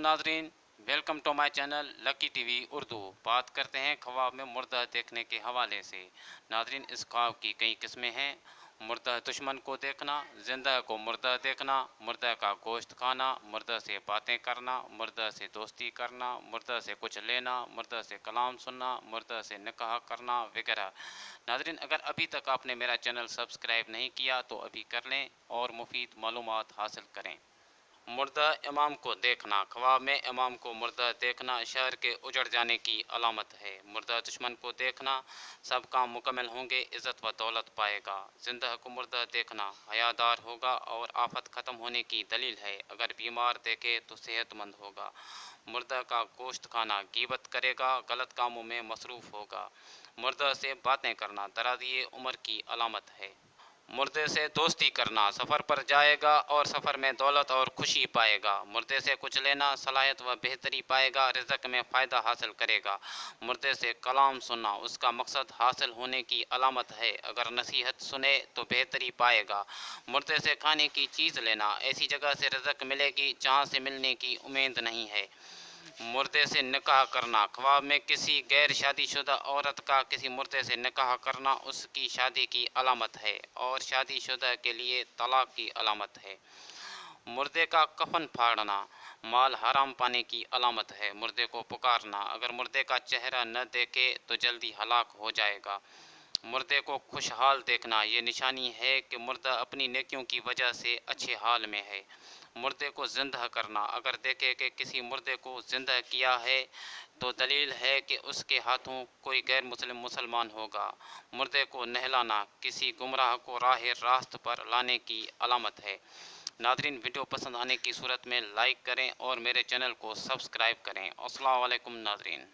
नाजरीन, welcome to my channel lucky TV Urdu. बात करते हैं ख्वाब में मुर्दा देखने के हवाले से। नाजरीन, इस ख्वाब की कई किस्में हैं। मुर्दा दुश्मन को देखना, जिंदा को मुर्दा देखना, मुर्दा का गोश्त खाना, मुर्दा से बातें करना, मुर्दा से दोस्ती करना, मुर्दा से कुछ लेना, मुर्दा से कलाम सुनना, मुर्दा से निकाह करना वगैरह। नाजरीन, अगर अभी तक आपने मेरा चैनल सब्सक्राइब नहीं किया तो अभी कर लें और मुफीद मालूमात हासिल करें। मुर्दा इमाम को देखना, ख्वाब में इमाम को मुर्दा देखना शहर के उजड़ जाने की अलामत है। मुर्दा दुश्मन को देखना, सब काम मुकम्मल होंगे, इज़्ज़त व दौलत पाएगा। जिंदा को मुर्दा देखना हयादार होगा और आफत ख़त्म होने की दलील है। अगर बीमार देखे तो सेहतमंद होगा। मुर्दा का गोश्त खाना गीबत करेगा, गलत कामों में मसरूफ़ होगा। मुर्दा से बातें करना दराज़ी उम्र की अलामत है। मुर्दे से दोस्ती करना, सफ़र पर जाएगा और सफ़र में दौलत और खुशी पाएगा। मुर्दे से कुछ लेना सलाहियत व बेहतरी पाएगा, रिज़्क़ में फ़ायदा हासिल करेगा। मुर्दे से कलाम सुनना उसका मकसद हासिल होने की अलामत है। अगर नसीहत सुने तो बेहतरी पाएगा। मुर्दे से खाने की चीज़ लेना, ऐसी जगह से रिज़्क़ मिलेगी जहाँ से मिलने की उम्मीद नहीं है। मुर्दे से निकाह करना, ख्वाब में किसी गैर शादीशुदा औरत का किसी मुर्दे से निकाह करना उसकी शादी की अलामत है और शादीशुदा के लिए तलाक की अलामत है। मुर्दे का कफन फाड़ना माल हराम पाने की अलामत है। मुर्दे को पुकारना, अगर मुर्दे का चेहरा न देखे तो जल्दी हलाक हो जाएगा। मुर्दे को खुशहाल देखना, ये निशानी है कि मुर्दा अपनी नेकियों की वजह से अच्छे हाल में है। मुर्दे को ज़िंदा करना, अगर देखे कि किसी मुर्दे को ज़िंदा किया है तो दलील है कि उसके हाथों कोई गैर मुस्लिम मुसलमान होगा। मुर्दे को नहलाना किसी गुमराह को राह रास्त पर लाने की अलामत है। नादरीन, वीडियो पसंद आने की सूरत में लाइक करें और मेरे चैनल को सब्सक्राइब करें। अस्सलाम वालेकुम नादरीन।